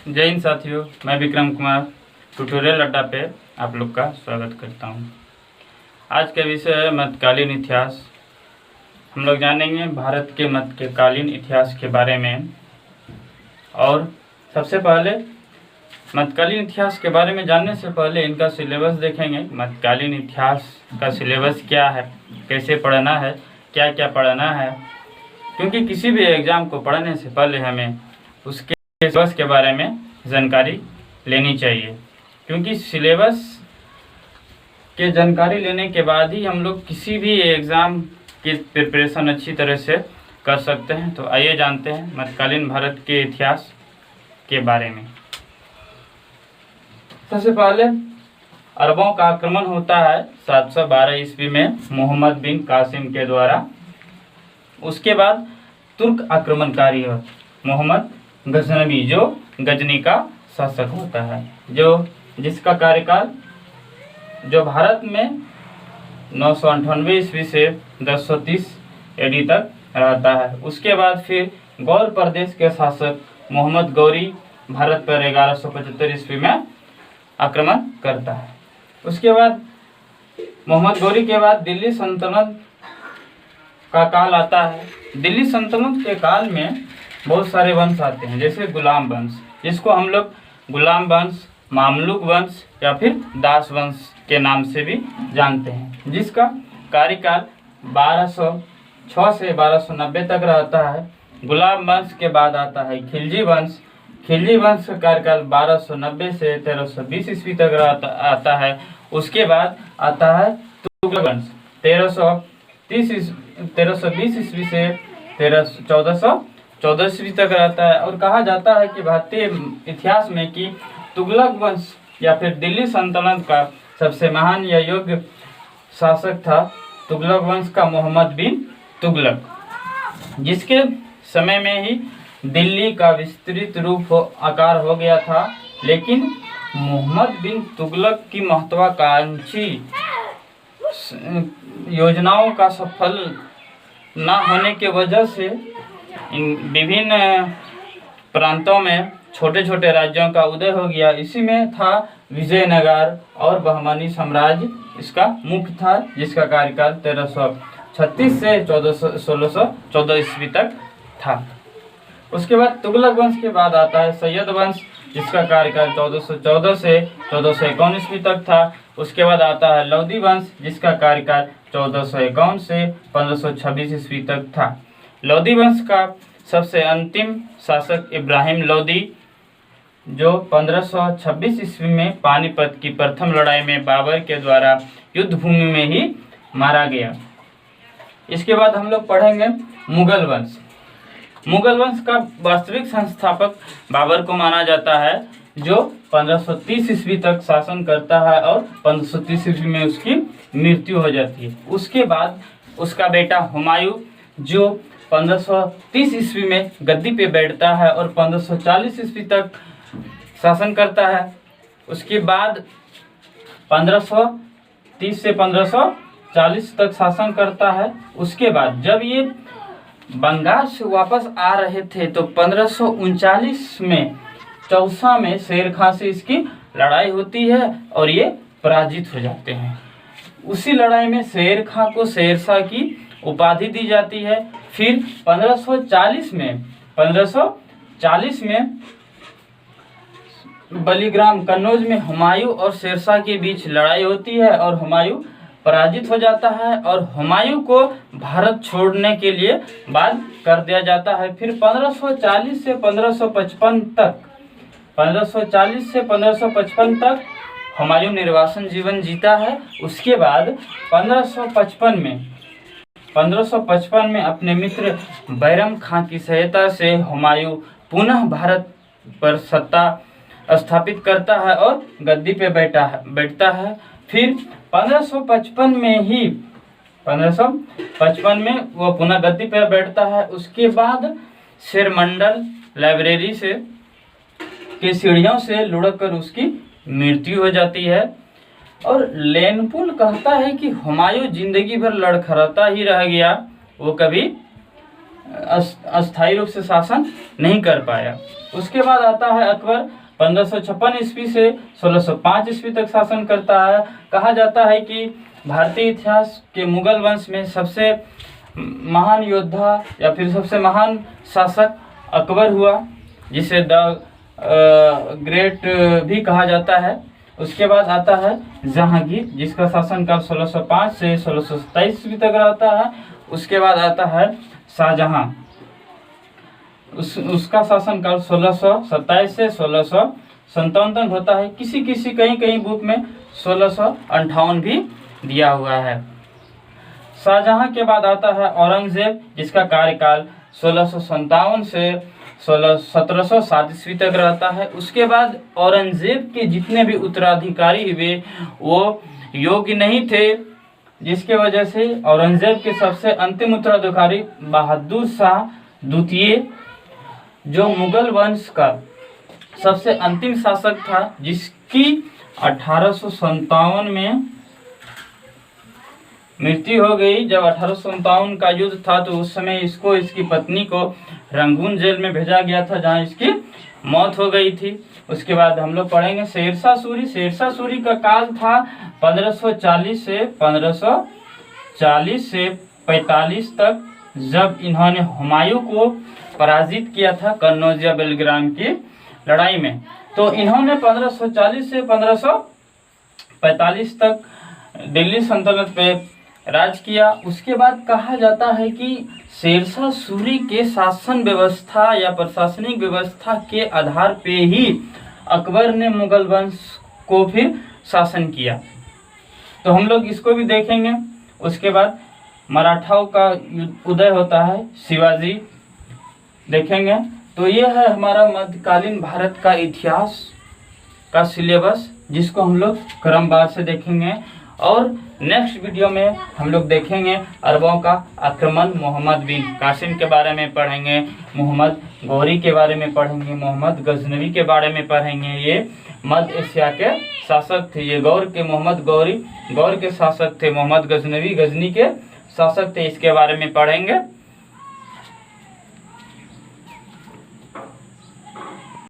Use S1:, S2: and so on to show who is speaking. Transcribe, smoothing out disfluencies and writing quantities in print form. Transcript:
S1: जय हिंद साथियों, मैं विक्रम कुमार ट्यूटोरियल अड्डा पे आप लोग का स्वागत करता हूं। आज का विषय है मध्यकालीन इतिहास। हम लोग जानेंगे भारत के मध्यकालीन इतिहास के बारे में। और सबसे पहले मध्यकालीन इतिहास के बारे में जानने से पहले इनका सिलेबस देखेंगे। मध्यकालीन इतिहास का सिलेबस क्या है, कैसे पढ़ना है, क्या क्या पढ़ना है, क्योंकि किसी भी एग्ज़ाम को पढ़ने से पहले हमें उसके सिलेबस के बारे में जानकारी लेनी चाहिए, क्योंकि सिलेबस के जानकारी लेने के बाद ही हम लोग किसी भी एग्ज़ाम की प्रिपरेशन अच्छी तरह से कर सकते हैं। तो आइए जानते हैं मध्यकालीन भारत के इतिहास के बारे में। सबसे पहले अरबों का आक्रमण होता है 712 ईस्वी में मोहम्मद बिन कासिम के द्वारा। उसके बाद तुर्क आक्रमणकारी मोहम्मद गजनवी, जो गजनी का शासक होता है, जिसका कार्यकाल जो भारत में 998 ईस्वी से 1030 एडी तक रहता है। उसके बाद फिर गौर प्रदेश के शासक मोहम्मद गौरी भारत पर 1175 ईस्वी में आक्रमण करता है। उसके बाद मोहम्मद गौरी के बाद दिल्ली सल्तनत का काल आता है। दिल्ली सल्तनत के काल में बहुत सारे वंश आते हैं, जैसे गुलाम वंश, जिसको हम लोग गुलाम वंश, मामलुक वंश या फिर दास वंश के नाम से भी जानते हैं, जिसका कार्यकाल 1206 से 1290 तक रहता है। गुलाम वंश के बाद आता है खिलजी वंश। खिलजी वंश का कार्यकाल 1290 से 1320 ईस्वी तक आता है। उसके बाद आता है तुगलक वंश 1320 ईस्वी से 1414 ईस्वी तक रहता है। और कहा जाता है कि भारतीय इतिहास में कि तुगलक वंश या फिर दिल्ली सल्तनत का सबसे महान या योग्य शासक था तुगलक वंश का मोहम्मद बिन तुगलक, जिसके समय में ही दिल्ली का विस्तृत रूप आकार हो गया था। लेकिन मोहम्मद बिन तुगलक की महत्वाकांक्षी योजनाओं का सफल न होने के वजह से इन विभिन्न प्रांतों में छोटे छोटे राज्यों का उदय हो गया। इसी में था विजयनगर और बहमनी साम्राज्य, इसका मुख्य था, जिसका कार्यकाल 1336 से 1614 ईस्वी तक था। उसके बाद तुगलक वंश के बाद आता है सैयद वंश, जिसका कार्यकाल 1414 से 1451 ईस्वी तक था। उसके बाद आता है लोदी वंश, जिसका कार्यकाल 1451 से 1526 ईस्वी तक था। लोदी वंश का सबसे अंतिम शासक इब्राहिम लोदी, जो 1526 ईस्वी में पानीपत की प्रथम लड़ाई में बाबर के द्वारा युद्ध भूमि में ही मारा गया। इसके बाद हम लोग पढ़ेंगे मुगल वंश। मुगल वंश का वास्तविक संस्थापक बाबर को माना जाता है, जो 1530 ईस्वी तक शासन करता है और 1530 ईस्वी में उसकी मृत्यु हो जाती है। उसके बाद उसका बेटा हुमायूं, जो 1530 ईस्वी में गद्दी पे बैठता है और 1540 ईस्वी तक शासन करता है। उसके बाद 1530 से 1540 तक शासन करता है। उसके बाद जब ये बंगाल से वापस आ रहे थे तो 1539 में चौसा में शेर खां से इसकी लड़ाई होती है और ये पराजित हो जाते हैं। उसी लड़ाई में शेर खां को शेरशाह की उपाधि दी जाती है। फिर 1540 में बलीग्राम कन्नौज में हुमायूं और शेरशाह के बीच लड़ाई होती है और हुमायूं पराजित हो जाता है और हुमायूं को भारत छोड़ने के लिए बाध्य कर दिया जाता है। फिर 1540 से 1555 तक हुमायूं निर्वासन जीवन जीता है। उसके बाद 1555 में अपने मित्र बैरम खां की सहायता से हुमायूं पुनः भारत पर सत्ता स्थापित करता है और गद्दी पे बैठता है। फिर 1555 में वो पुनः गद्दी पे बैठता है। उसके बाद शेरमंडल लाइब्रेरी से की सीढ़ियों से लुढ़क कर उसकी मृत्यु हो जाती है। और लेनपुल कहता है कि हुमायूं जिंदगी भर लड़खड़ाता ही रह गया, वो कभी अस्थायी रूप से शासन नहीं कर पाया। उसके बाद आता है अकबर 1556 ईस्वी से 1605 ईस्वी तक शासन करता है। कहा जाता है कि भारतीय इतिहास के मुगल वंश में सबसे महान योद्धा या फिर सबसे महान शासक अकबर हुआ, जिसे द ग्रेट भी कहा जाता है। उसके बाद आता है जहांगीर, जिसका शासनकाल 1605 से 1627 ईस्वी तक रहता है। उसके बाद आता है शाहजहां, उसका शासनकाल 1627 से 1657 तक होता है। किसी कहीं बुक में 1658 भी दिया हुआ है। शाहजहां के बाद आता है औरंगजेब, जिसका कार्यकाल 1657 से 1707 ईस्वी तक रहता है। उसके बाद औरंगजेब के जितने भी उत्तराधिकारी हुए वो योग्य नहीं थे, जिसके वजह से औरंगजेब के सबसे अंतिम उत्तराधिकारी बहादुर शाह द्वितीय, जो मुगल वंश का सबसे अंतिम शासक था, जिसकी 1857 में मृत्यु हो गई। जब 1857 का युद्ध था तो उस समय इसको इसकी पत्नी को रंगून जेल में भेजा गया था, जहां इसकी मौत हो गई थी। उसके बाद हम लोग पढ़ेंगे शेरशाह सूरी। शेरशाह सूरी का काल था 1540 से 45 तक, जब इन्होंने हुमायूं को पराजित किया था कन्नौज या बेलग्राम की लड़ाई में। तो इन्होंने 1540 से 1545 तक दिल्ली सल्तनत पे राज किया। उसके बाद कहा जाता है कि शेरशाह सूरी के शासन व्यवस्था या प्रशासनिक व्यवस्था के आधार पे ही अकबर ने मुगल वंश को फिर शासन किया। तो हम लोग इसको भी देखेंगे। उसके बाद मराठाओं का उदय होता है, शिवाजी देखेंगे। तो ये है हमारा मध्यकालीन भारत का इतिहास का सिलेबस, जिसको हम लोग क्रमवार से देखेंगे। और नेक्स्ट वीडियो में हम लोग देखेंगे अरबों का आक्रमण, मोहम्मद बिन कासिम के बारे में पढ़ेंगे, मोहम्मद गौरी के बारे में पढ़ेंगे, मोहम्मद गजनवी के बारे में पढ़ेंगे। ये मध्य एशिया के शासक थे। ये मोहम्मद गौर के शासक थे, मोहम्मद गजनवी गजनी के शासक थे। इसके बारे में पढ़ेंगे।